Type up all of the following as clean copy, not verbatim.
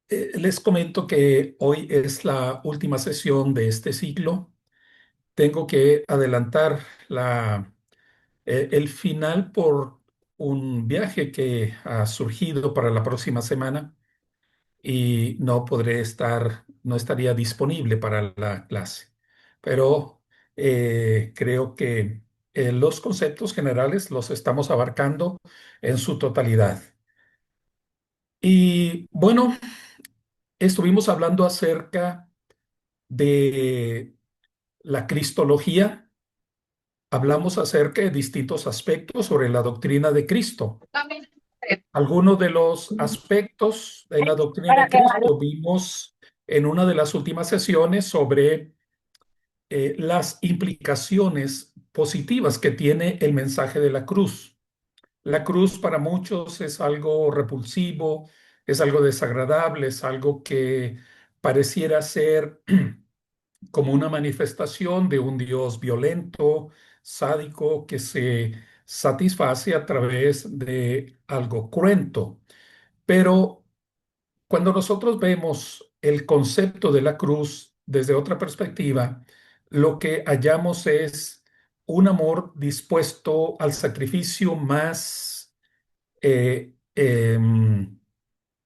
Les comento que hoy es la última sesión de este ciclo. Tengo que adelantar el final por un viaje que ha surgido para la próxima semana y no estaría disponible para la clase. Pero creo que los conceptos generales los estamos abarcando en su totalidad. Y bueno, estuvimos hablando acerca de la cristología, hablamos acerca de distintos aspectos sobre la doctrina de Cristo. Algunos de los aspectos de la doctrina de Cristo vimos en una de las últimas sesiones sobre las implicaciones positivas que tiene el mensaje de la cruz. La cruz para muchos es algo repulsivo, es algo desagradable, es algo que pareciera ser como una manifestación de un Dios violento, sádico, que se satisface a través de algo cruento. Pero cuando nosotros vemos el concepto de la cruz desde otra perspectiva, lo que hallamos es un amor dispuesto al sacrificio más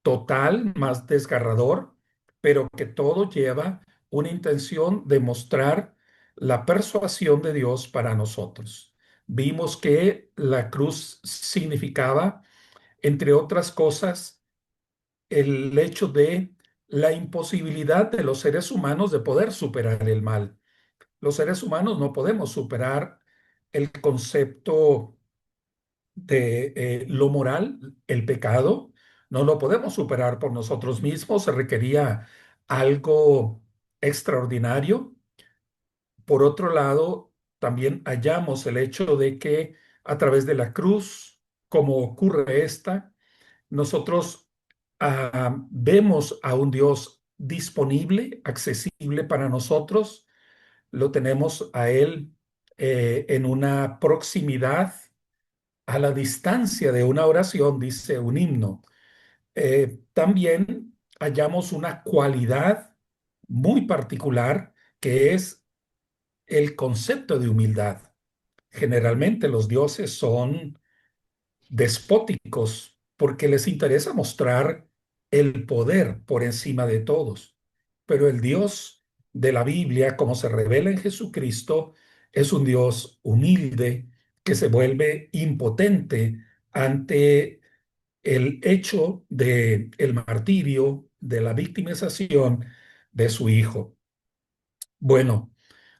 total, más desgarrador, pero que todo lleva una intención de mostrar la persuasión de Dios para nosotros. Vimos que la cruz significaba, entre otras cosas, el hecho de la imposibilidad de los seres humanos de poder superar el mal. Los seres humanos no podemos superar el concepto de lo moral, el pecado, no lo podemos superar por nosotros mismos, se requería algo extraordinario. Por otro lado, también hallamos el hecho de que a través de la cruz, como ocurre esta, nosotros vemos a un Dios disponible, accesible para nosotros, lo tenemos a Él en una proximidad a la distancia de una oración, dice un himno. También hallamos una cualidad muy particular que es el concepto de humildad. Generalmente los dioses son despóticos porque les interesa mostrar el poder por encima de todos. Pero el Dios de la Biblia, como se revela en Jesucristo, es un Dios humilde que se vuelve impotente ante el hecho de el martirio, de la victimización de su hijo. Bueno,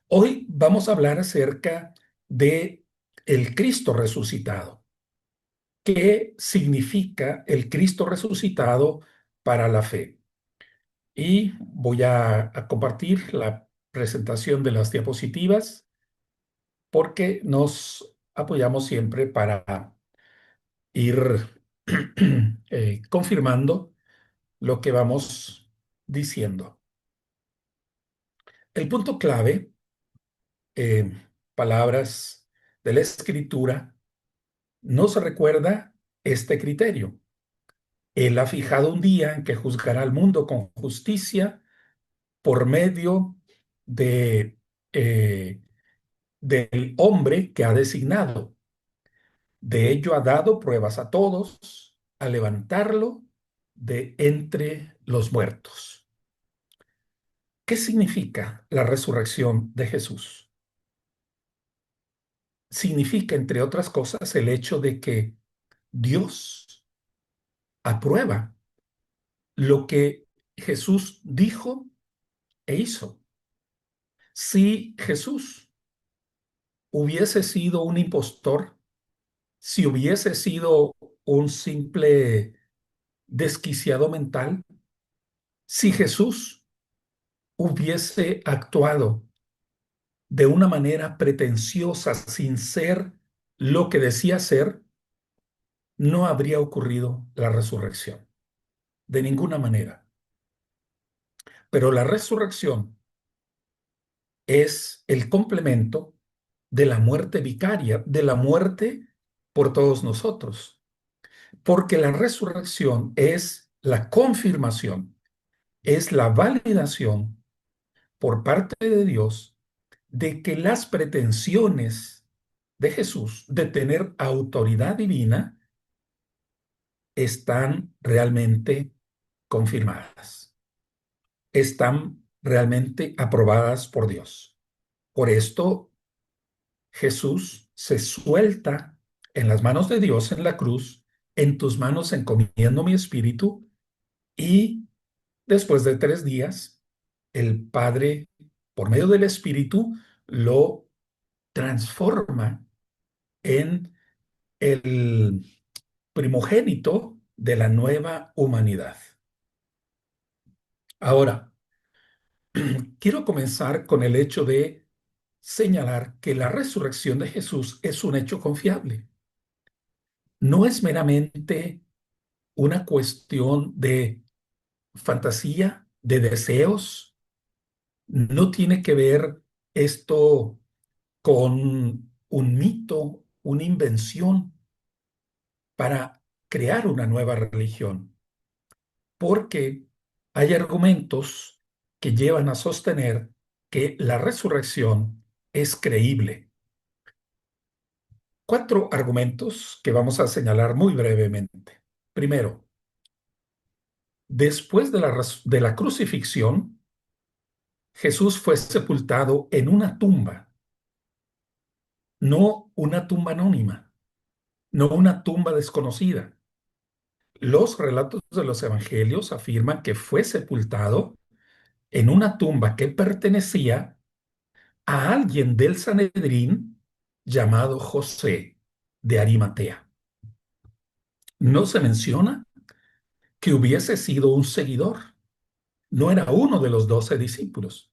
hoy vamos a hablar acerca de el Cristo resucitado. ¿Qué significa el Cristo resucitado para la fe? Y voy a compartir la presentación de las diapositivas porque nos apoyamos siempre para ir confirmando lo que vamos diciendo. El punto clave, eh, palabras de la Escritura, nos recuerda este criterio. Él ha fijado un día en que juzgará al mundo con justicia por medio de, eh, del hombre que ha designado. De ello ha dado pruebas a todos al levantarlo de entre los muertos. ¿Qué significa la resurrección de Jesús? Significa, entre otras cosas, el hecho de que Dios aprueba lo que Jesús dijo e hizo. Si Jesús hubiese sido un impostor, si hubiese sido un simple desquiciado mental, si Jesús hubiese actuado de una manera pretenciosa sin ser lo que decía ser, no habría ocurrido la resurrección, de ninguna manera. Pero la resurrección es el complemento de la muerte vicaria, de la muerte por todos nosotros. porque la resurrección es la confirmación, es la validación por parte de Dios de que las pretensiones de Jesús de tener autoridad divina están realmente confirmadas, están realmente aprobadas por Dios. Por esto Jesús se suelta en las manos de Dios en la cruz, en tus manos encomiendo mi espíritu, y después de 3 días, el Padre, por medio del Espíritu, lo transforma en el primogénito de la nueva humanidad. Ahora, quiero comenzar con el hecho de señalar que la resurrección de Jesús es un hecho confiable. No es meramente una cuestión de fantasía, de deseos. No tiene que ver esto con un mito, una invención para crear una nueva religión, porque hay argumentos que llevan a sostener que la resurrección es creíble. 4 argumentos que vamos a señalar muy brevemente. Primero, después de la crucifixión, Jesús fue sepultado en una tumba, no una tumba anónima, no una tumba desconocida. Los relatos de los evangelios afirman que fue sepultado en una tumba que pertenecía a alguien del Sanedrín llamado José de Arimatea. No se menciona que hubiese sido un seguidor, no era uno de los 12 discípulos,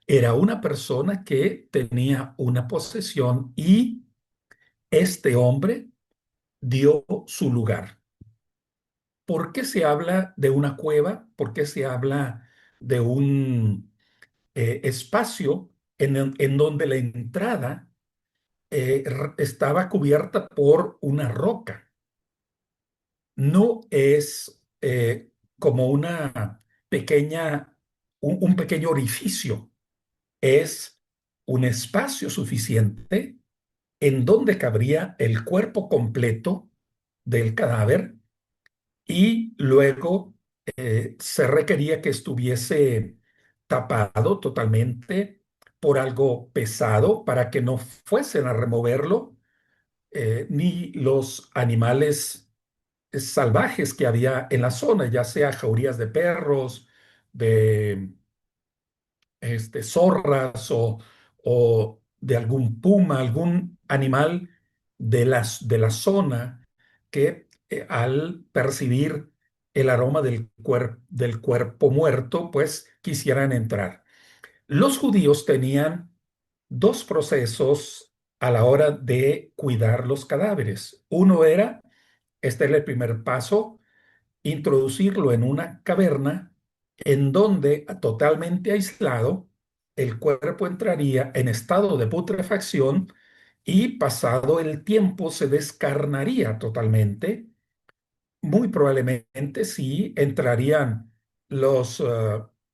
era una persona que tenía una posesión y este hombre dio su lugar. ¿Por qué se habla de una cueva? ¿Por qué se habla de un espacio en donde la entrada estaba cubierta por una roca? No es como una pequeña, un pequeño orificio, es un espacio suficiente en donde cabría el cuerpo completo del cadáver, y luego se requería que estuviese tapado totalmente por algo pesado para que no fuesen a removerlo ni los animales salvajes que había en la zona, ya sea jaurías de perros, de zorras o de algún puma, algún animal de la zona que al percibir el aroma del cuerpo muerto, pues quisieran entrar. Los judíos tenían 2 procesos a la hora de cuidar los cadáveres. Uno era, este era el primer paso, introducirlo en una caverna en donde, totalmente aislado, el cuerpo entraría en estado de putrefacción y pasado el tiempo se descarnaría totalmente. Muy probablemente sí entrarían los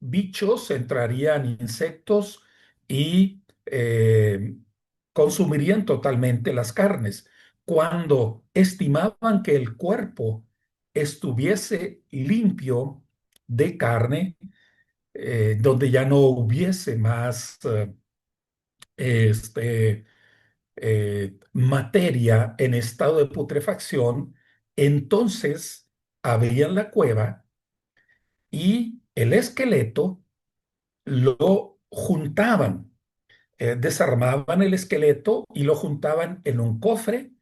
bichos, entrarían insectos y consumirían totalmente las carnes. Cuando estimaban que el cuerpo estuviese limpio de carne, donde ya no hubiese más este, materia en estado de putrefacción, entonces abrían la cueva y el esqueleto lo juntaban, desarmaban el esqueleto y lo juntaban en un cofre.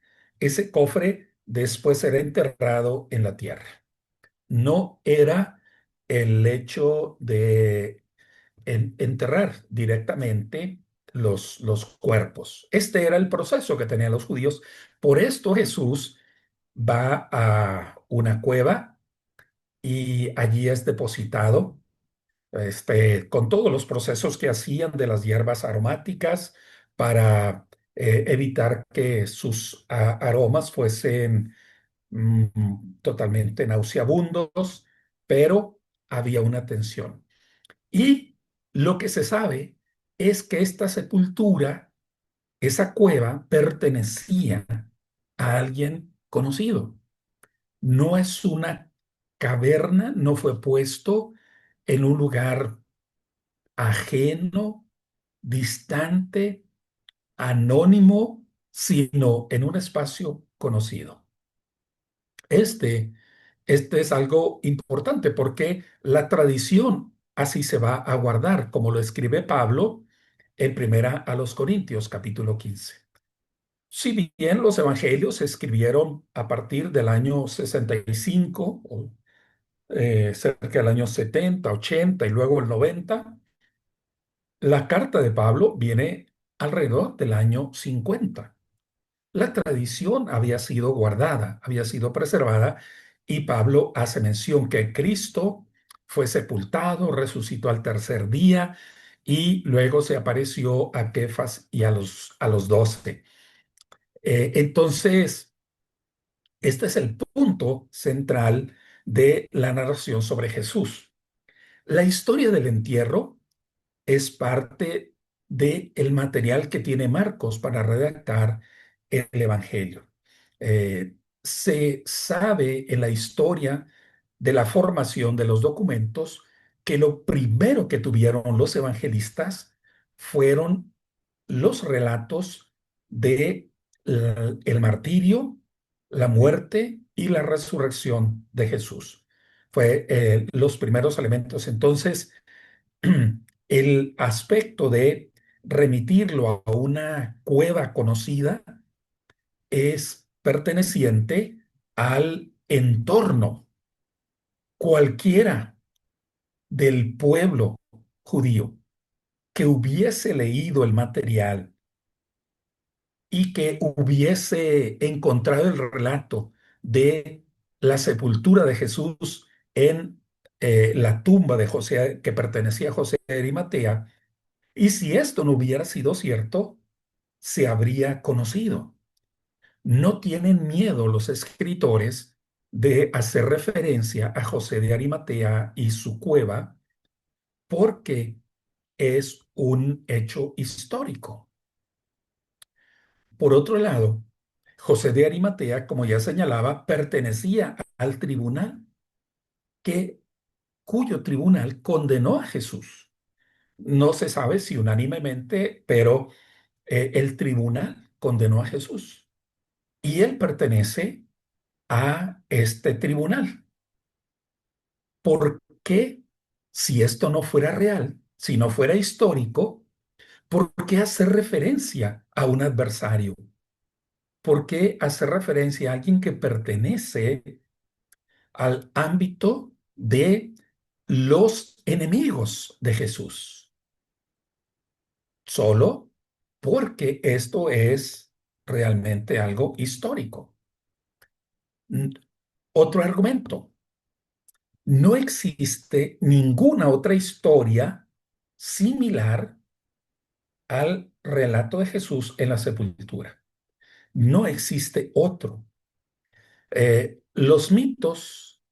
Ese cofre después era enterrado en la tierra. No era el hecho de enterrar directamente los cuerpos. Este era el proceso que tenían los judíos. Por esto Jesús va a una cueva y allí es depositado, con todos los procesos que hacían de las hierbas aromáticas para evitar que sus aromas fuesen totalmente nauseabundos, pero había una tensión. Y lo que se sabe es que esta sepultura, esa cueva, pertenecía a alguien conocido. No es una caverna, no fue puesto en un lugar ajeno, distante, anónimo, sino en un espacio conocido. Este, este es algo importante porque la tradición así se va a guardar, como lo escribe Pablo en Primera a los Corintios, capítulo 15. Si bien los evangelios se escribieron a partir del año 65, o, cerca del año 70, 80 y luego el 90, la carta de Pablo viene alrededor del año 50. La tradición había sido guardada, había sido preservada, y Pablo hace mención que Cristo fue sepultado, resucitó al tercer día y luego se apareció a Kefas y a los 12. Entonces, este es el punto central de la narración sobre Jesús. La historia del entierro es parte del material que tiene Marcos para redactar el Evangelio. Se sabe en la historia de la formación de los documentos que lo primero que tuvieron los evangelistas fueron los relatos de el martirio, la muerte y la resurrección de Jesús. Fue los primeros elementos. Entonces, el aspecto de remitirlo a una cueva conocida es perteneciente al entorno cualquiera del pueblo judío que hubiese leído el material y que hubiese encontrado el relato de la sepultura de Jesús en la tumba de José, que pertenecía a José de Arimatea. Y si esto no hubiera sido cierto, se habría conocido. No tienen miedo los escritores de hacer referencia a José de Arimatea y su cueva porque es un hecho histórico. Por otro lado, José de Arimatea, como ya señalaba, pertenecía al tribunal que, cuyo tribunal condenó a Jesús. No se sabe si unánimemente, pero el tribunal condenó a Jesús y él pertenece a este tribunal. ¿Por qué, si esto no fuera real, si no fuera histórico, por qué hacer referencia a un adversario? ¿Por qué hacer referencia a alguien que pertenece al ámbito de los enemigos de Jesús? Solo porque esto es realmente algo histórico. Mm, Otro argumento. No existe ninguna otra historia similar al relato de Jesús en la sepultura. No existe otro. Los mitos,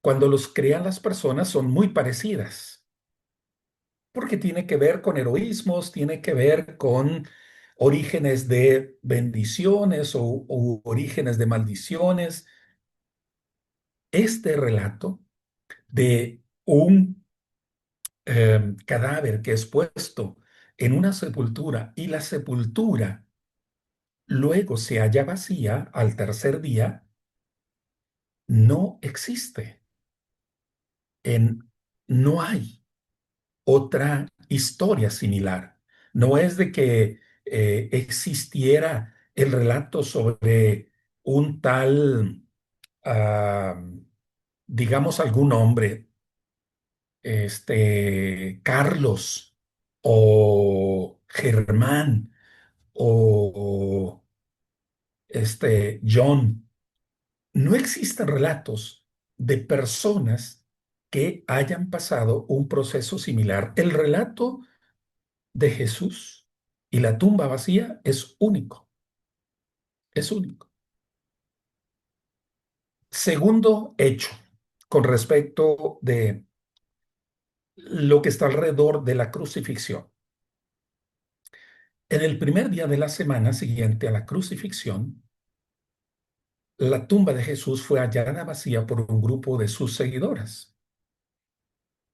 cuando los crean las personas, son muy parecidas, porque tiene que ver con heroísmos, tiene que ver con orígenes de bendiciones o orígenes de maldiciones. Este relato de un cadáver que es puesto en una sepultura y la sepultura luego se halla vacía al tercer día, no existe. En, no hay otra historia similar. No es de que existiera el relato sobre un tal, ah, digamos, algún hombre, Carlos o Germán o John. No existen relatos de personas que hayan pasado un proceso similar. El relato de Jesús y la tumba vacía es único, es único. Segundo hecho, con respecto de lo que está alrededor de la crucifixión. En el primer día de la semana siguiente a la crucifixión, la tumba de Jesús fue hallada vacía por un grupo de sus seguidoras.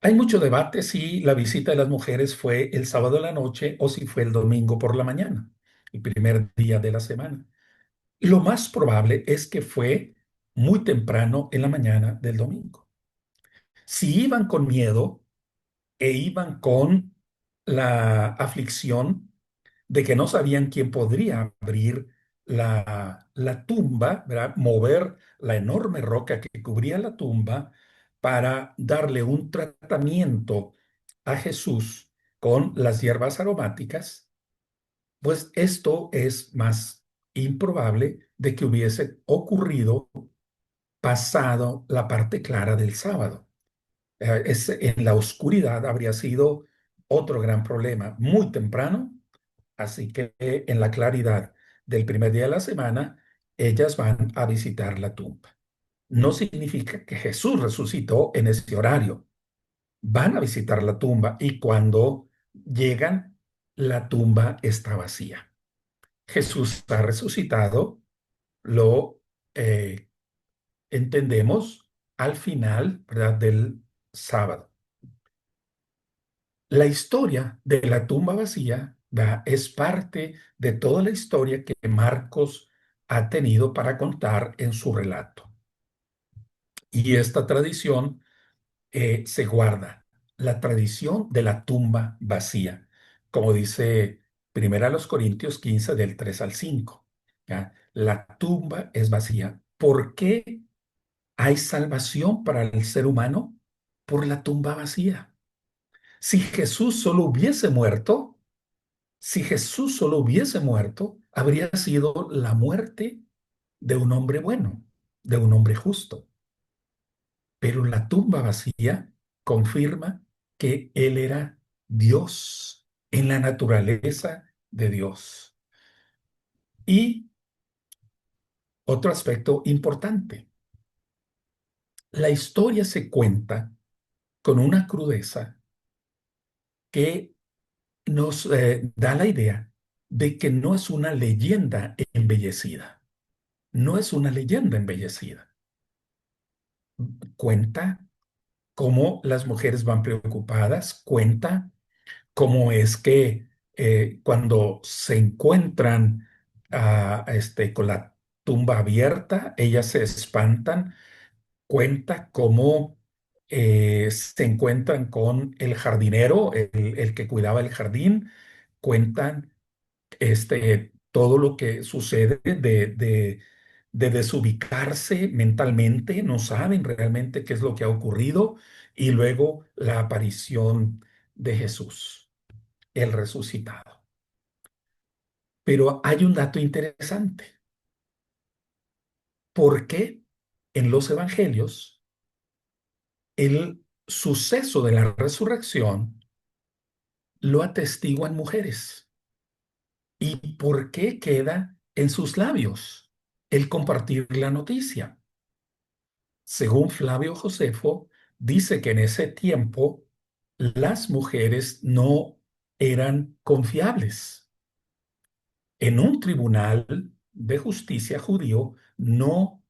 Hay mucho debate si la visita de las mujeres fue el sábado de la noche o si fue el domingo por la mañana, el primer día de la semana. Lo más probable es que fue muy temprano en la mañana del domingo. Si iban con miedo e iban con la aflicción de que no sabían quién podría abrir la tumba, ¿verdad? Mover la enorme roca que cubría la tumba para darle un tratamiento a Jesús con las hierbas aromáticas, pues esto es más improbable de que hubiese ocurrido pasado la parte clara del sábado. En la oscuridad habría sido otro gran problema. Muy temprano, así que en la claridad del primer día de la semana, ellas van a visitar la tumba. No significa que Jesús resucitó en ese horario. Van a visitar la tumba y cuando llegan, la tumba está vacía. Jesús ha resucitado, lo eh, entendemos al final, ¿verdad?, del sábado. La historia de la tumba vacía, ¿verdad?, es parte de toda la historia que Marcos ha tenido para contar en su relato. Y esta tradición se guarda, la tradición de la tumba vacía, como dice Primera a los Corintios 15 del 3 al 5. ¿Ya? La tumba es vacía. ¿Por qué hay salvación para el ser humano? Por la tumba vacía. Si Jesús solo hubiese muerto, si Jesús solo hubiese muerto, habría sido la muerte de un hombre bueno, de un hombre justo. Pero la tumba vacía confirma que Él era Dios en la naturaleza de Dios. Y otro aspecto importante, la historia se cuenta con una crudeza que nos da la idea de que no es una leyenda embellecida. No es una leyenda embellecida. Cuenta cómo las mujeres van preocupadas, cuenta cómo es que cuando se encuentran con la tumba abierta, ellas se espantan, cuenta cómo se encuentran con el jardinero, el que cuidaba el jardín, cuentan todo lo que sucede de desubicarse mentalmente, no saben realmente qué es lo que ha ocurrido, y luego la aparición de Jesús, el resucitado. Pero hay un dato interesante. ¿Por qué en los evangelios el suceso de la resurrección lo atestiguan mujeres? ¿Y por qué queda en sus labios el compartir la noticia? Según Flavio Josefo, dice que en ese tiempo las mujeres no eran confiables. En un tribunal de justicia judío no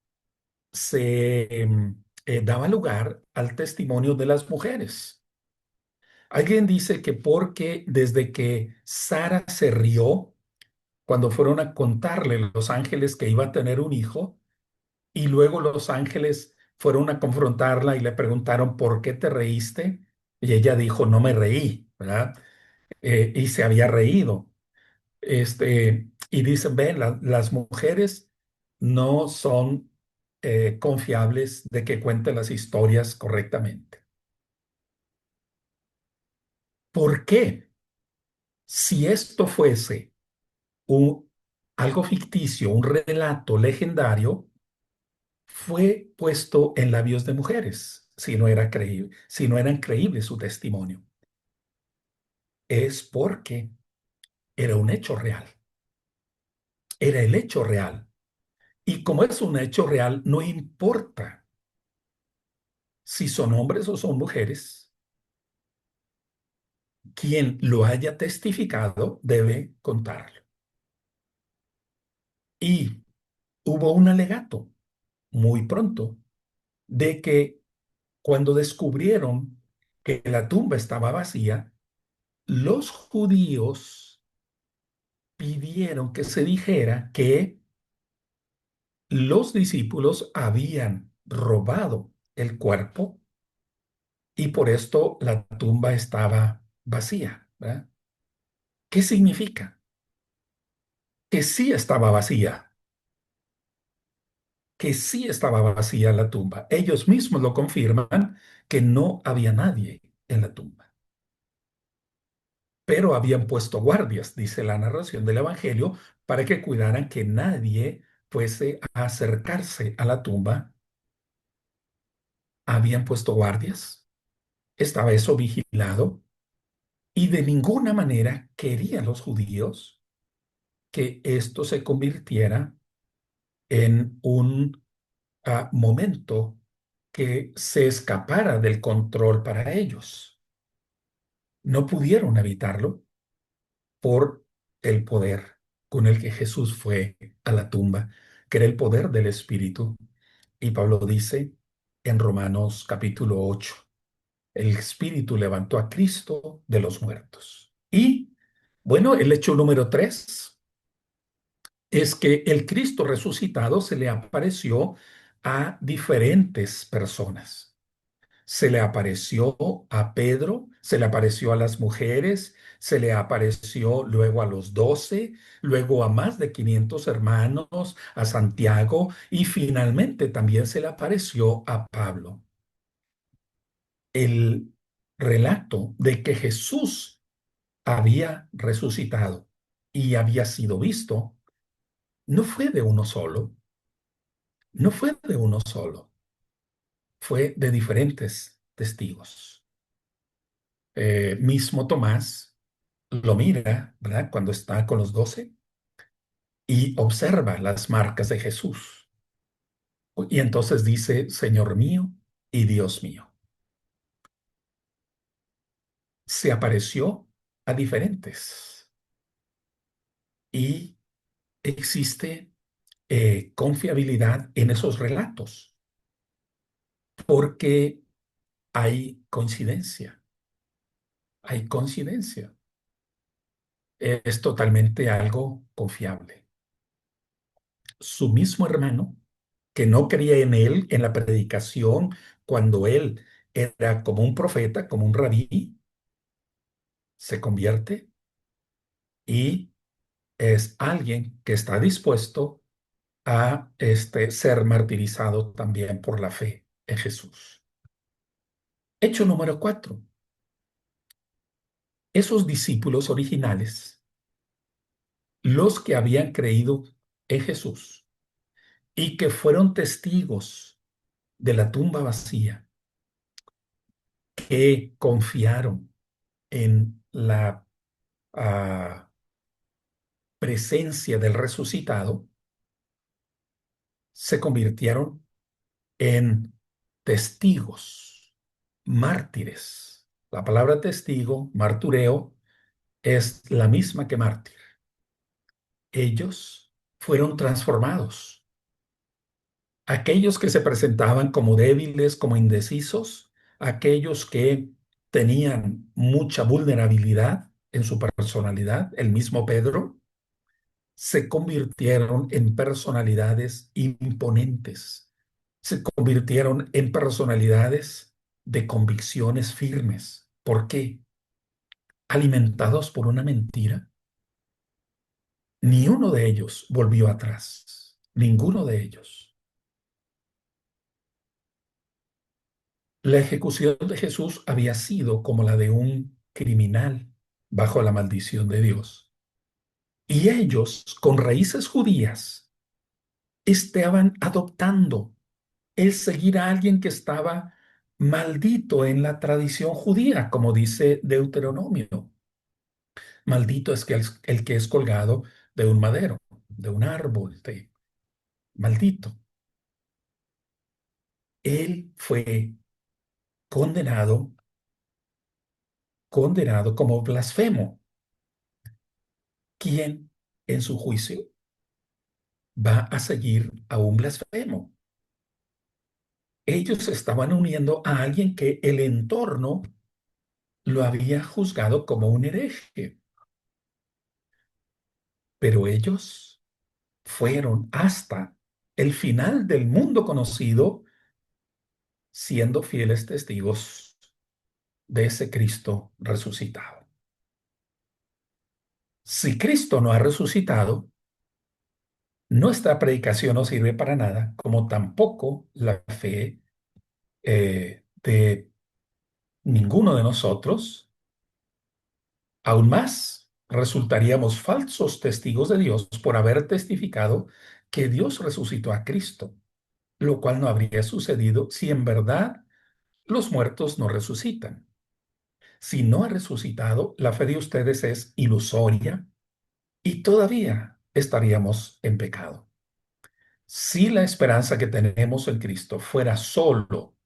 se daba lugar al testimonio de las mujeres. Alguien dice que porque desde que Sara se rió cuando fueron a contarle los ángeles que iba a tener un hijo, y luego los ángeles fueron a confrontarla y le preguntaron, ¿por qué te reíste? Y ella dijo, no me reí, ¿verdad? Y se había reído. Y dicen, ven, las mujeres no son confiables de que cuenten las historias correctamente. ¿Por qué? Si esto fuese un, algo ficticio, un relato legendario, fue puesto en labios de mujeres, si no era creíble, si no eran creíbles su testimonio. Es porque era un hecho real, era el hecho real. Y como es un hecho real, no importa si son hombres o son mujeres, quien lo haya testificado debe contarlo. Y hubo un alegato muy pronto de que cuando descubrieron que la tumba estaba vacía, los judíos pidieron que se dijera que los discípulos habían robado el cuerpo y por esto la tumba estaba vacía, ¿verdad? ¿Qué significa? Que sí estaba vacía, que sí estaba vacía la tumba. Ellos mismos lo confirman que no había nadie en la tumba, pero habían puesto guardias, dice la narración del Evangelio, para que cuidaran que nadie fuese a acercarse a la tumba. Habían puesto guardias, estaba eso vigilado y de ninguna manera querían los judíos que esto se convirtiera en un momento que se escapara del control para ellos. No pudieron evitarlo por el poder con el que Jesús fue a la tumba, que era el poder del Espíritu. Y Pablo dice en Romanos capítulo 8, el Espíritu levantó a Cristo de los muertos. Y bueno, el hecho número 3 es que el Cristo resucitado se le apareció a diferentes personas. Se le apareció a Pedro, se le apareció a las mujeres, se le apareció luego a los 12, luego a más de 500 hermanos, a Santiago y finalmente también se le apareció a Pablo. El relato de que Jesús había resucitado y había sido visto no fue de uno solo, no fue de uno solo, fue de diferentes testigos. Mismo Tomás lo mira, ¿verdad? Cuando está con los 12 y observa las marcas de Jesús. Y entonces dice, Señor mío y Dios mío. Se apareció a diferentes y existe confiabilidad en esos relatos porque hay coincidencia, hay coincidencia. Es totalmente algo confiable. Su mismo hermano, que no creía en él, en la predicación, cuando él era como un profeta, como un rabí, se convierte y es alguien que está dispuesto a ser martirizado también por la fe en Jesús. Hecho número 4. Esos discípulos originales, los que habían creído en Jesús y que fueron testigos de la tumba vacía, que confiaron en la ah, presencia del resucitado, se convirtieron en testigos, mártires. La palabra testigo, martureo, es la misma que mártir. Ellos fueron transformados. Aquellos que se presentaban como débiles, como indecisos, aquellos que tenían mucha vulnerabilidad en su personalidad, el mismo Pedro, se convirtieron en personalidades imponentes, se convirtieron en personalidades de convicciones firmes. ¿Por qué? Alimentados por una mentira. Ni uno de ellos volvió atrás, ninguno de ellos. La ejecución de Jesús había sido como la de un criminal bajo la maldición de Dios. Y ellos, con raíces judías, estaban adoptando el seguir a alguien que estaba maldito en la tradición judía, como dice Deuteronomio. Maldito es el que es colgado de un madero, de un árbol. maldito. Él fue condenado, condenado como blasfemo. ¿Quién en su juicio va a seguir a un blasfemo? Ellos estaban uniendo a alguien que el entorno lo había juzgado como un hereje, pero ellos fueron hasta el final del mundo conocido siendo fieles testigos de ese Cristo resucitado. Si Cristo no ha resucitado, nuestra predicación no sirve para nada, como tampoco la fe de ninguno de nosotros. Aún más, resultaríamos falsos testigos de Dios por haber testificado que Dios resucitó a Cristo, lo cual no habría sucedido si en verdad los muertos no resucitan. Si no ha resucitado, la fe de ustedes es ilusoria y todavía estaríamos en pecado. Si la esperanza que tenemos en Cristo fuera solo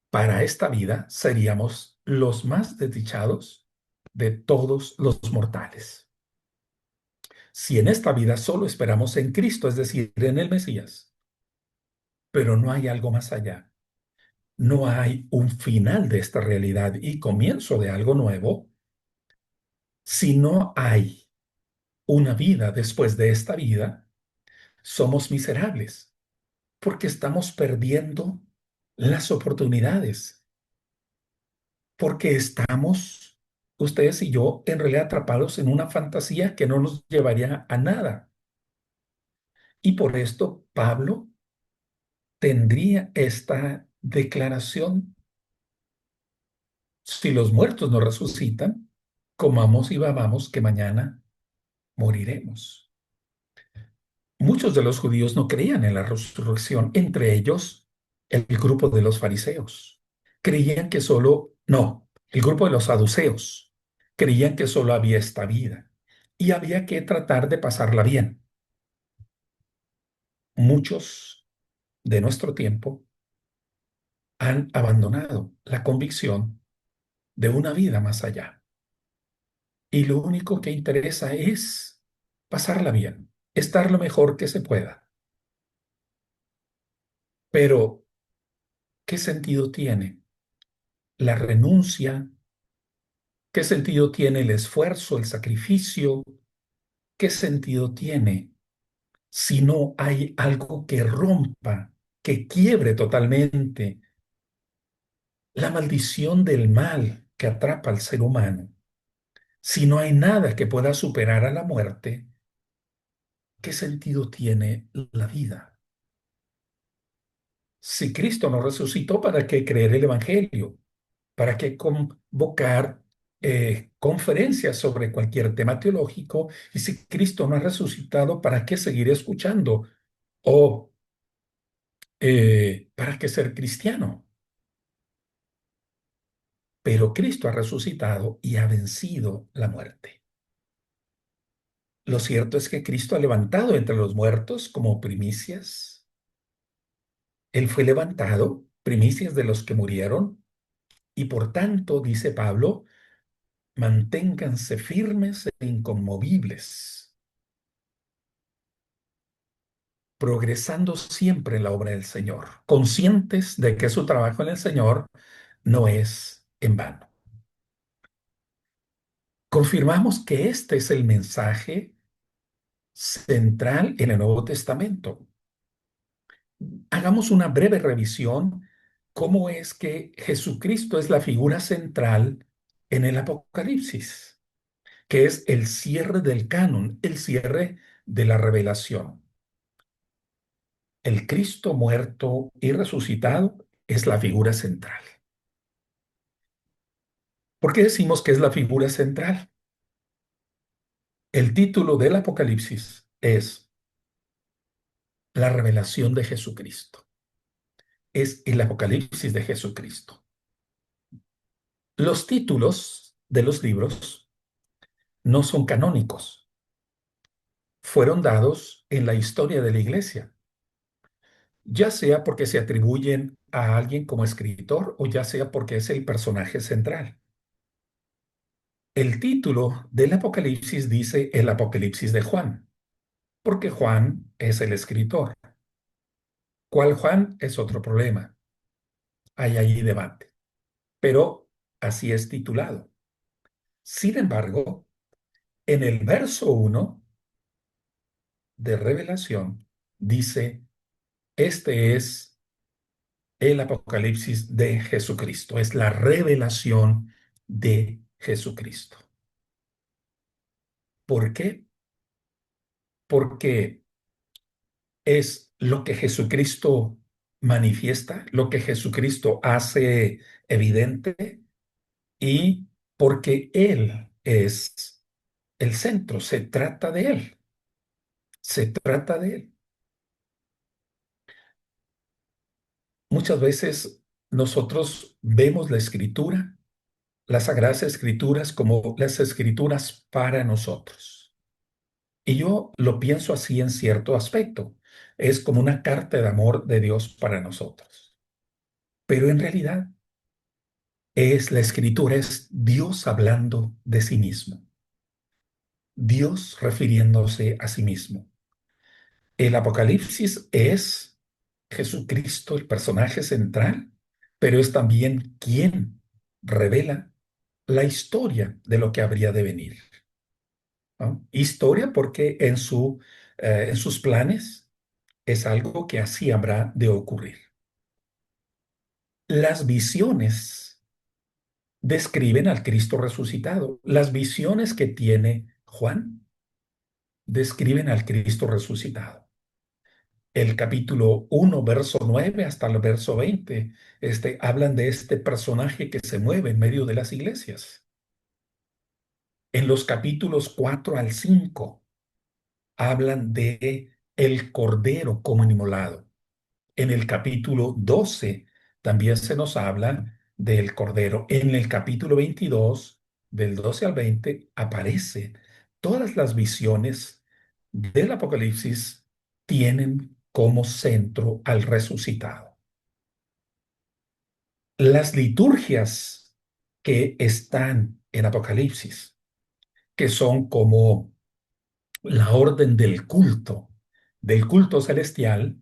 para esta vida, seríamos los más desdichados de todos los mortales. Si en esta vida solo esperamos en Cristo, es decir, en el Mesías, pero no hay algo más allá, no hay un final de esta realidad y comienzo de algo nuevo, si no hay una vida después de esta vida, somos miserables porque estamos perdiendo las oportunidades, porque estamos, ustedes y yo, en realidad atrapados en una fantasía que no nos llevaría a nada. Y por esto Pablo tendría esta declaración: si los muertos no resucitan, comamos y bebamos que mañana moriremos. Muchos de los judíos no creían en la resurrección, entre ellos el grupo de los fariseos. Creían que solo, no, el grupo de los saduceos. Creían que solo había esta vida y había que tratar de pasarla bien. Muchos de nuestro tiempo han abandonado la convicción de una vida más allá. Y lo único que interesa es pasarla bien, estar lo mejor que se pueda. Pero, ¿qué sentido tiene la renuncia? ¿Qué sentido tiene el esfuerzo, el sacrificio? ¿Qué sentido tiene si no hay algo que rompa, que quiebre totalmente la maldición del mal que atrapa al ser humano? Si no hay nada que pueda superar a la muerte, ¿qué sentido tiene la vida? Si Cristo no resucitó, ¿para qué creer el Evangelio? ¿Para qué convocar conferencias sobre cualquier tema teológico? Y si Cristo no ha resucitado, ¿para qué seguir escuchando? ¿O para qué ser cristiano? Pero Cristo ha resucitado y ha vencido la muerte. Lo cierto es que Cristo ha levantado entre los muertos como primicias. Él fue levantado, primicias de los que murieron, y por tanto, dice Pablo, manténganse firmes e inconmovibles, progresando siempre en la obra del Señor, conscientes de que su trabajo en el Señor no es en vano. Confirmamos que este es el mensaje central en el Nuevo Testamento. Hagamos una breve revisión cómo es que Jesucristo es la figura central en el Apocalipsis, que es el cierre del canon, el cierre de la revelación. El Cristo muerto y resucitado es la figura central. ¿Por qué decimos que es la figura central? El título del Apocalipsis es la revelación de Jesucristo. Es el Apocalipsis de Jesucristo. Los títulos de los libros no son canónicos. fueron dados en la historia de la iglesia, ya sea porque se atribuyen a alguien como escritor o ya sea porque es el personaje central. El título del Apocalipsis dice el Apocalipsis de Juan, porque Juan es el escritor. ¿Cuál Juan? Es otro problema. Hay allí debate, pero así es titulado. Sin embargo, en el verso 1 de Revelación dice, este es el Apocalipsis de Jesucristo, es la revelación de Jesucristo. ¿Por qué? Porque es lo que Jesucristo manifiesta, lo que Jesucristo hace evidente y porque Él es el centro, se trata de Él, se trata de Él. Muchas veces nosotros vemos la escritura, las sagradas escrituras como las escrituras para nosotros. Y yo lo pienso así en cierto aspecto. Es como una carta de amor de Dios para nosotros. Pero en realidad es la escritura, es Dios hablando de sí mismo, Dios refiriéndose a sí mismo. El Apocalipsis es Jesucristo, el personaje central, pero es también quien revela la historia de lo que habría de venir, ¿no? Historia porque en sus planes es algo que así habrá de ocurrir. Las visiones describen al Cristo resucitado. Las visiones que tiene Juan describen al Cristo resucitado. El capítulo 1, verso 9 hasta el verso 20, hablan de este personaje que se mueve en medio de las iglesias. En los capítulos 4 al 5 hablan de el Cordero como inmolado. En el capítulo 12 también se nos habla del Cordero. En el capítulo 22, del 12 al 20, aparece todas las visiones del Apocalipsis tienen como centro al resucitado. Las liturgias que están en Apocalipsis, que son como la orden del culto celestial,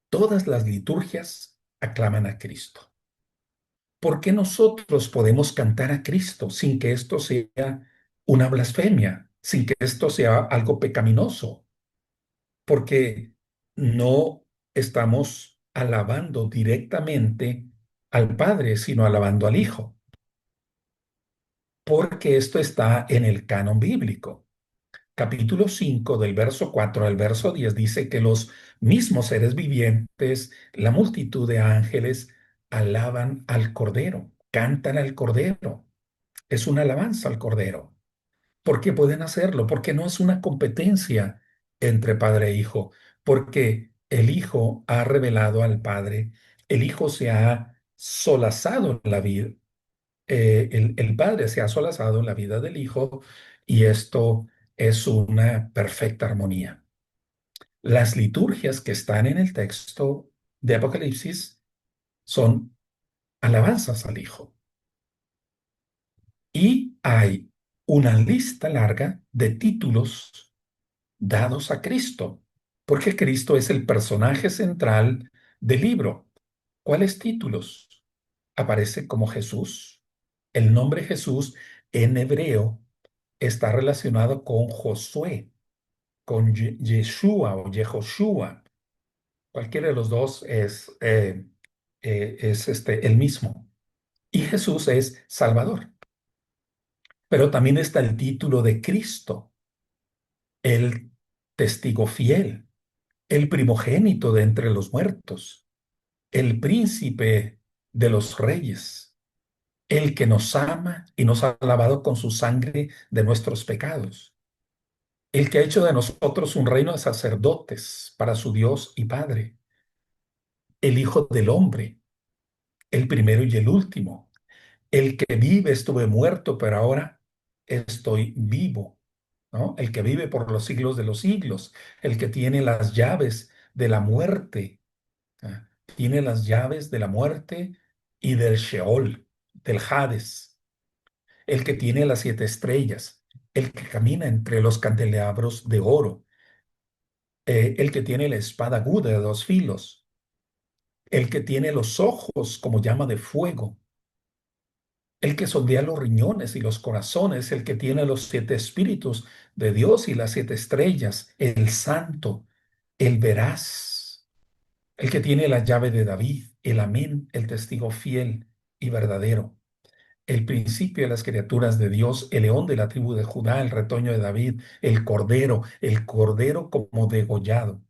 todas las liturgias aclaman a Cristo. ¿Por qué nosotros podemos cantar a Cristo sin que esto sea una blasfemia, sin que esto sea algo pecaminoso? Porque no estamos alabando directamente al Padre, sino alabando al Hijo, porque esto está en el canon bíblico. Capítulo 5 del verso 4 al verso 10 dice que los mismos seres vivientes, la multitud de ángeles, alaban al Cordero, cantan al Cordero. Es una alabanza al Cordero. ¿Por qué pueden hacerlo? Porque no es una competencia entre padre e hijo, porque el hijo ha revelado al padre, el hijo se ha solazado en la vida, el padre se ha solazado en la vida del hijo y esto es una perfecta armonía. Las liturgias que están en el texto de Apocalipsis son alabanzas al hijo y hay una lista larga de títulos dados a Cristo, porque Cristo es el personaje central del libro. ¿Cuáles títulos? Aparece como Jesús. El nombre Jesús en hebreo está relacionado con Josué, con Yeshua o Yehoshua. Cualquiera de los dos es el mismo. Y Jesús es Salvador. Pero también está el título de Cristo, el testigo fiel, el primogénito de entre los muertos, el príncipe de los reyes, el que nos ama y nos ha lavado con su sangre de nuestros pecados, el que ha hecho de nosotros un reino de sacerdotes para su Dios y Padre, el Hijo del Hombre, el primero y el último, el que vive, estuve muerto, pero ahora estoy vivo, ¿no? El que vive por los siglos de los siglos, el que tiene las llaves de la muerte, ¿ah? Tiene las llaves de la muerte y del Sheol, del Hades, el que tiene las siete estrellas, el que camina entre los candelabros de oro, el que tiene la espada aguda de dos filos, el que tiene los ojos como llama de fuego, el que sondea los riñones y los corazones, el que tiene los siete espíritus de Dios y las siete estrellas, el santo, el veraz, el que tiene la llave de David, el amén, el testigo fiel y verdadero, el principio de las criaturas de Dios, el león de la tribu de Judá, el retoño de David, el cordero como degollado.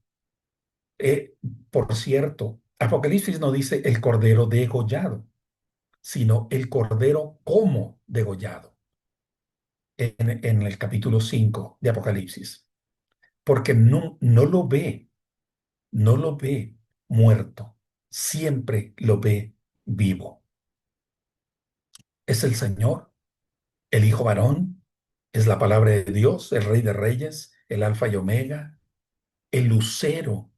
Eh, por cierto, Apocalipsis no dice el cordero degollado, sino el cordero como degollado en el capítulo 5 de Apocalipsis, porque no lo ve, no lo ve muerto, siempre lo ve vivo. Es el Señor, el Hijo varón, es la palabra de Dios, el Rey de Reyes, el Alfa y Omega, el lucero,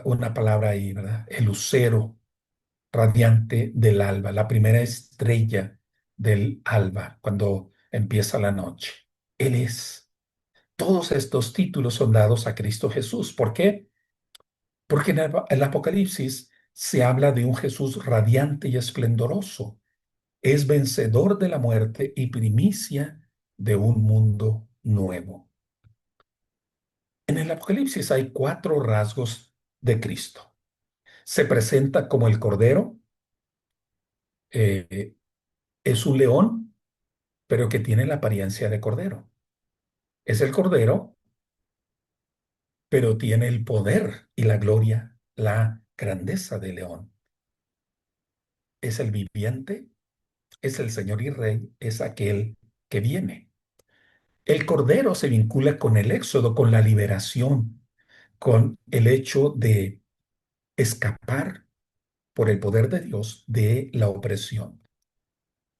una palabra ahí, ¿verdad? El lucero radiante del alba, la primera estrella del alba cuando empieza la noche. Él es. Todos estos títulos son dados a Cristo Jesús. ¿Por qué? Porque en el Apocalipsis se habla de un Jesús radiante y esplendoroso. Es vencedor de la muerte y primicia de un mundo nuevo. En el Apocalipsis hay cuatro rasgos de Cristo. Se presenta como el Cordero, eh, es un león, pero que tiene la apariencia de Cordero. Es el Cordero, pero tiene el poder y la gloria, la grandeza de león. Es el viviente, es el Señor y Rey, es aquel que viene. El Cordero se vincula con el éxodo, con la liberación, con el hecho de escapar por el poder de Dios de la opresión.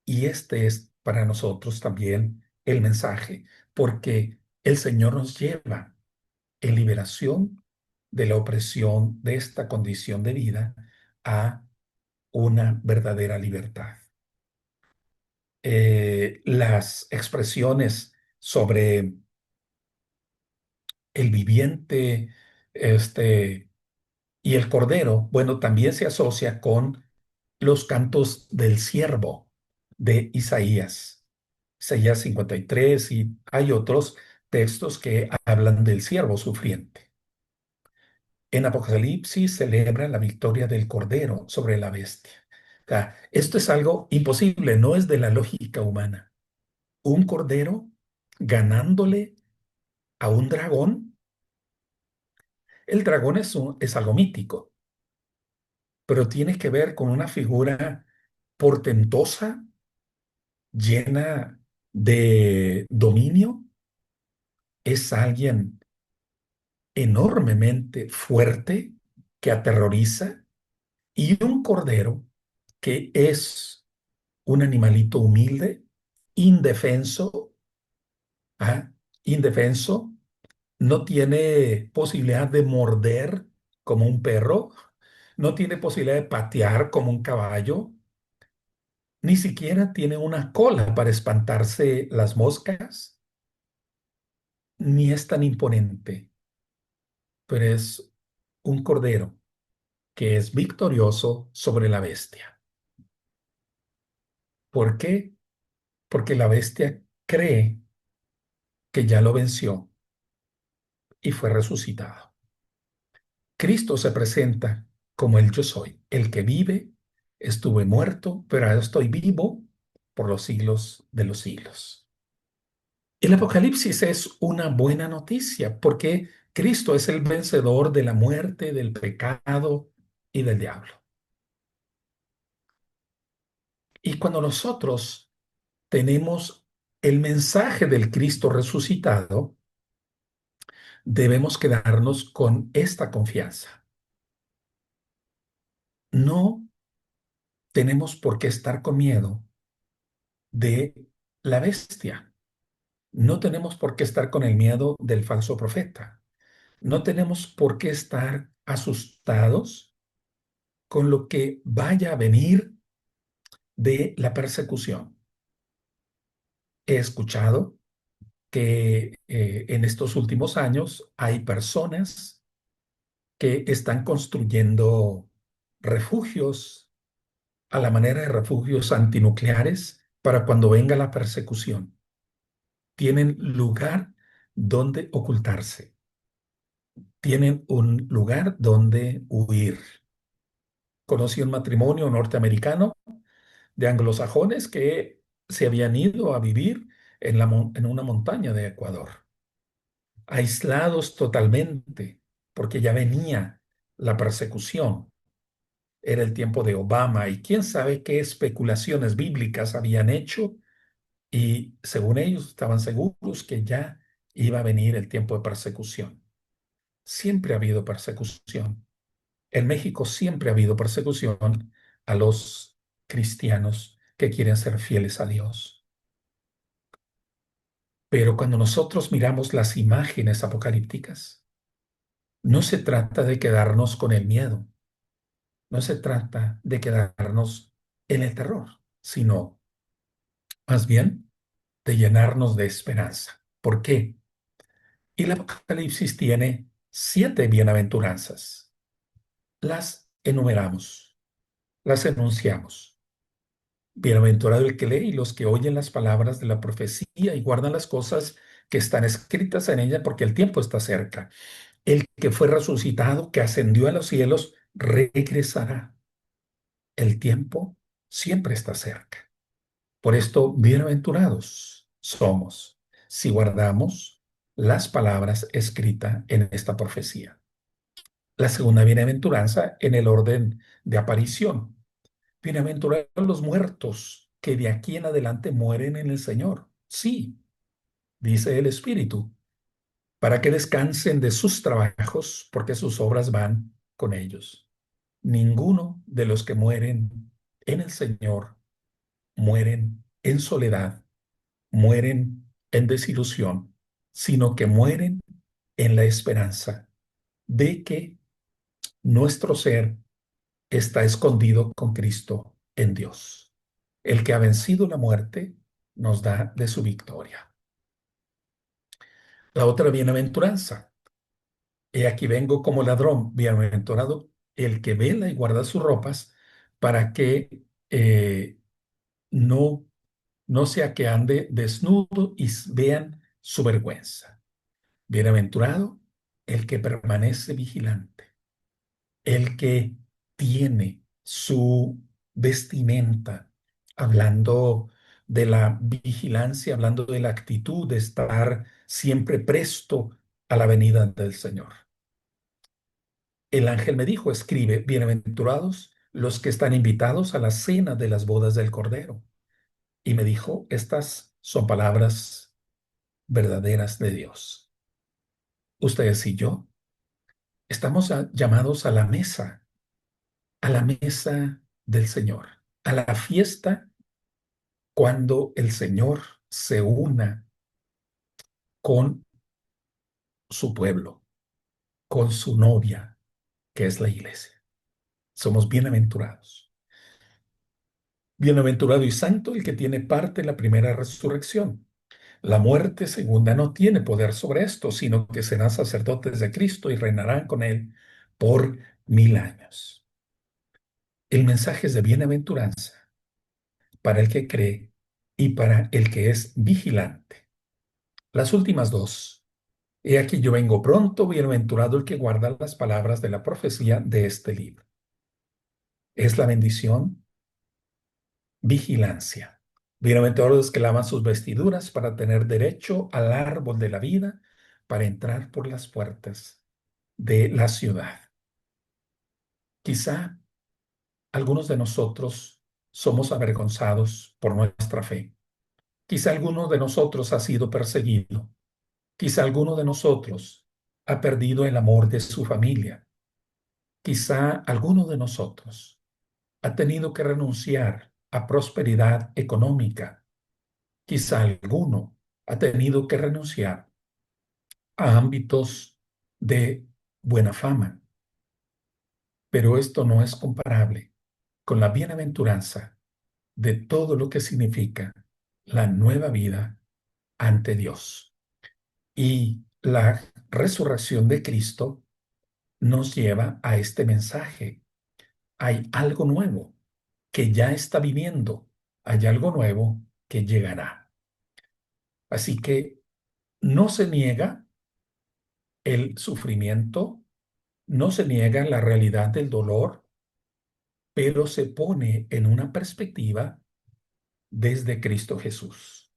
Y este es para nosotros también el mensaje, porque el Señor nos lleva en liberación de la opresión de esta condición de vida a una verdadera libertad. Las expresiones sobre el viviente y el cordero, bueno, también se asocia con los cantos del siervo de Isaías, Isaías 53, y hay otros textos que hablan del siervo sufriente. En Apocalipsis celebra la victoria del cordero sobre la bestia. O sea, esto es algo imposible, no es de la lógica humana. Un cordero ganándole a un dragón. El dragón es algo mítico, pero tiene que ver con una figura portentosa, llena de dominio. Es alguien enormemente fuerte que aterroriza, y un cordero que es un animalito humilde, indefenso, ¿ah? Indefenso, no tiene posibilidad de morder como un perro, no tiene posibilidad de patear como un caballo, ni siquiera tiene una cola para espantarse las moscas, ni es tan imponente, pero es un cordero que es victorioso sobre la bestia. ¿Por qué? Porque la bestia cree que ya lo venció y fue resucitado. Cristo se presenta como el yo soy, el que vive, estuve muerto, pero ahora estoy vivo por los siglos de los siglos. El Apocalipsis es una buena noticia porque Cristo es el vencedor de la muerte, del pecado y del diablo. Y cuando nosotros tenemos el mensaje del Cristo resucitado, debemos quedarnos con esta confianza. No tenemos por qué estar con miedo de la bestia, No tenemos por qué estar con el miedo del falso profeta. No tenemos por qué estar asustados con lo que vaya a venir de la persecución. He escuchado que en estos últimos años hay personas que están construyendo refugios a la manera de refugios antinucleares para cuando venga la persecución. Tienen lugar donde ocultarse, tienen un lugar donde huir. Conocí un matrimonio norteamericano de anglosajones que se habían ido a vivir en una montaña de Ecuador, aislados totalmente, porque ya venía la persecución. Era el tiempo de Obama y quién sabe qué especulaciones bíblicas habían hecho y según ellos estaban seguros que ya iba a venir el tiempo de persecución. Siempre ha habido persecución. En México siempre ha habido persecución a los cristianos que quieren ser fieles a Dios. Pero cuando nosotros miramos las imágenes apocalípticas, no se trata de quedarnos con el miedo, no se trata de quedarnos en el terror, sino más bien de llenarnos de esperanza. ¿Por qué? Y el Apocalipsis tiene 7 bienaventuranzas. Las enumeramos, las enunciamos. Bienaventurado el que lee y los que oyen las palabras de la profecía y guardan las cosas que están escritas en ella, porque el tiempo está cerca. El que fue resucitado, que ascendió a los cielos, regresará. El tiempo siempre está cerca. Por esto, bienaventurados somos si guardamos las palabras escritas en esta profecía. La segunda bienaventuranza en el orden de aparición. Bienaventurados los muertos que de aquí en adelante mueren en el Señor. Sí, dice el Espíritu, para que descansen de sus trabajos, porque sus obras van con ellos. Ninguno de los que mueren en el Señor mueren en soledad, mueren en desilusión, sino que mueren en la esperanza de que nuestro ser está escondido con Cristo en Dios. El que ha vencido la muerte nos da de su victoria. La otra bienaventuranza. He aquí vengo como ladrón, bienaventurado el que vela y guarda sus ropas para que no, no sea que ande desnudo y vean su vergüenza. Bienaventurado el que permanece vigilante, el que tiene su vestimenta, hablando de la vigilancia, hablando de la actitud de estar siempre presto a la venida del Señor. El ángel me dijo, escribe, bienaventurados los que están invitados a la cena de las bodas del Cordero. Y me dijo, estas son palabras verdaderas de Dios. Ustedes y yo estamos llamados a la mesa del Señor, a la fiesta cuando el Señor se una con su pueblo, con su novia, que es la iglesia. Somos bienaventurados. Bienaventurado y santo el que tiene parte en la primera resurrección. La muerte segunda no tiene poder sobre esto, sino que serán sacerdotes de Cristo y reinarán con él por 1000 años. El mensaje es de bienaventuranza para el que cree y para el que es vigilante. Las últimas dos. He aquí yo vengo pronto, bienaventurado el que guarda las palabras de la profecía de este libro. Es la bendición, vigilancia. Bienaventurados los que lavan sus vestiduras para tener derecho al árbol de la vida, para entrar por las puertas de la ciudad. Quizá algunos de nosotros somos avergonzados por nuestra fe. Quizá alguno de nosotros ha sido perseguido. Quizá alguno de nosotros ha perdido el amor de su familia. Quizá alguno de nosotros ha tenido que renunciar a prosperidad económica. Quizá alguno ha tenido que renunciar a ámbitos de buena fama, pero esto no es comparable con la bienaventuranza de todo lo que significa la nueva vida ante Dios. Y la resurrección de Cristo nos lleva a este mensaje. Hay algo nuevo que ya está viniendo, hay algo nuevo que llegará. Así que no se niega el sufrimiento, no se niega la realidad del dolor, pero se pone en una perspectiva desde Cristo Jesús.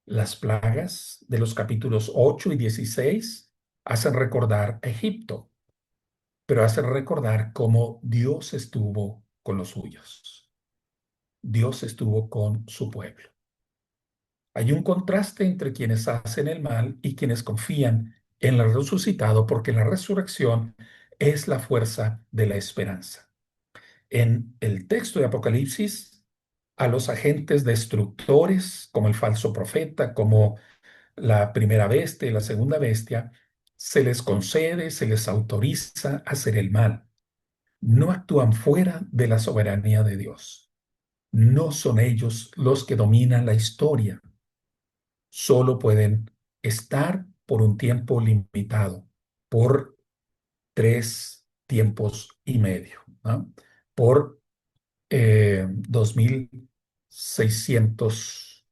Las plagas de los capítulos 8 y 16 hacen recordar a Egipto, pero hacen recordar cómo Dios estuvo con los suyos. Dios estuvo con su pueblo. Hay un contraste entre quienes hacen el mal y quienes confían en el resucitado, porque la resurrección es la fuerza de la esperanza. En el texto de Apocalipsis, a los agentes destructores, como el falso profeta, como la primera bestia y la segunda bestia, se les concede, se les autoriza a hacer el mal. No actúan fuera de la soberanía de Dios. No son ellos los que dominan la historia. Solo pueden estar por un tiempo limitado, por 3 tiempos y medio, ¿no? Por 2600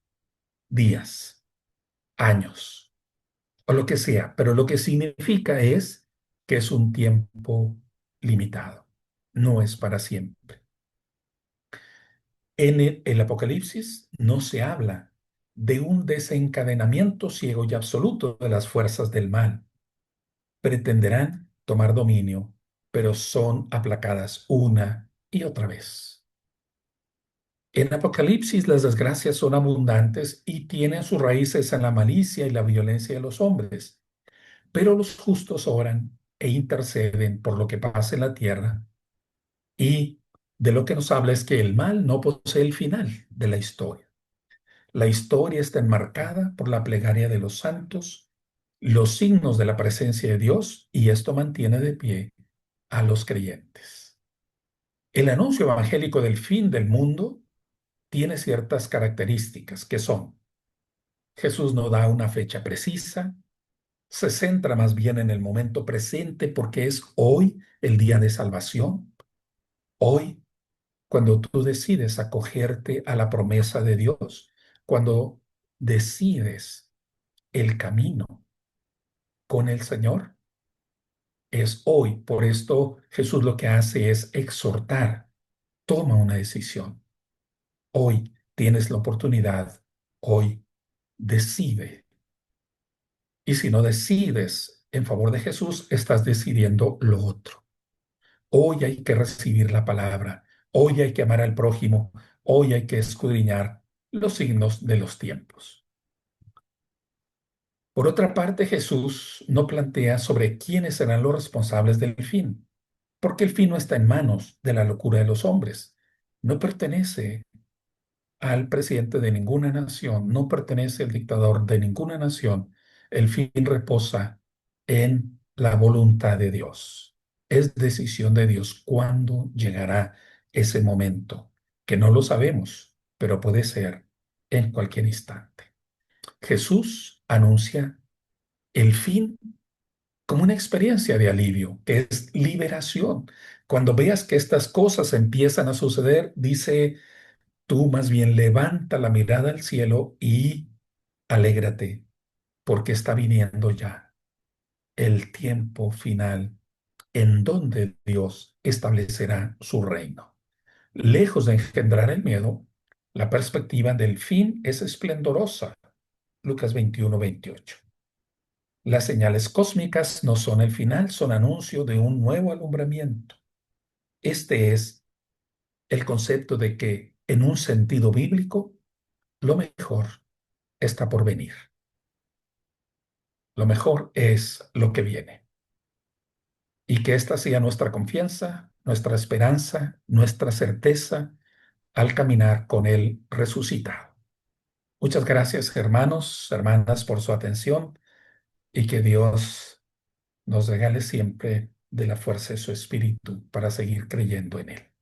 días, años, o lo que sea, pero lo que significa es que es un tiempo limitado, no es para siempre. En el Apocalipsis no se habla de un desencadenamiento ciego y absoluto de las fuerzas del mal. Pretenderán tomar dominio, pero son aplacadas una y otra vez. En Apocalipsis las desgracias son abundantes y tienen sus raíces en la malicia y la violencia de los hombres, pero los justos oran e interceden por lo que pasa en la tierra, y de lo que nos habla es que el mal no posee el final de la historia. La historia está enmarcada por la plegaria de los santos, los signos de la presencia de Dios, y esto mantiene de pie a los creyentes. El anuncio evangélico del fin del mundo tiene ciertas características que son: Jesús no da una fecha precisa, se centra más bien en el momento presente porque es hoy el día de salvación. Hoy, cuando tú decides acogerte a la promesa de Dios, cuando decides el camino con el Señor, es hoy. Por esto Jesús lo que hace es exhortar: toma una decisión. Hoy tienes la oportunidad, hoy decide. Y si no decides en favor de Jesús, estás decidiendo lo otro. Hoy hay que recibir la palabra, hoy hay que amar al prójimo, hoy hay que escudriñar los signos de los tiempos. Por otra parte, Jesús no plantea sobre quiénes serán los responsables del fin, porque el fin no está en manos de la locura de los hombres. No pertenece al presidente de ninguna nación, no pertenece al dictador de ninguna nación. El fin reposa en la voluntad de Dios. Es decisión de Dios cuándo llegará ese momento, que no lo sabemos, pero puede ser en cualquier instante. Jesús anuncia el fin como una experiencia de alivio, que es liberación. Cuando veas que estas cosas empiezan a suceder, dice: tú más bien levanta la mirada al cielo y alégrate, porque está viniendo ya el tiempo final en donde Dios establecerá su reino. Lejos de engendrar el miedo, la perspectiva del fin es esplendorosa. Lucas 21-28. Las señales cósmicas no son el final, son anuncio de un nuevo alumbramiento. Este es el concepto de que, en un sentido bíblico, lo mejor está por venir. Lo mejor es lo que viene. Y que esta sea nuestra confianza, nuestra esperanza, nuestra certeza al caminar con el resucitado. Muchas gracias, hermanos, hermanas, por su atención y que Dios nos regale siempre de la fuerza de su espíritu para seguir creyendo en Él.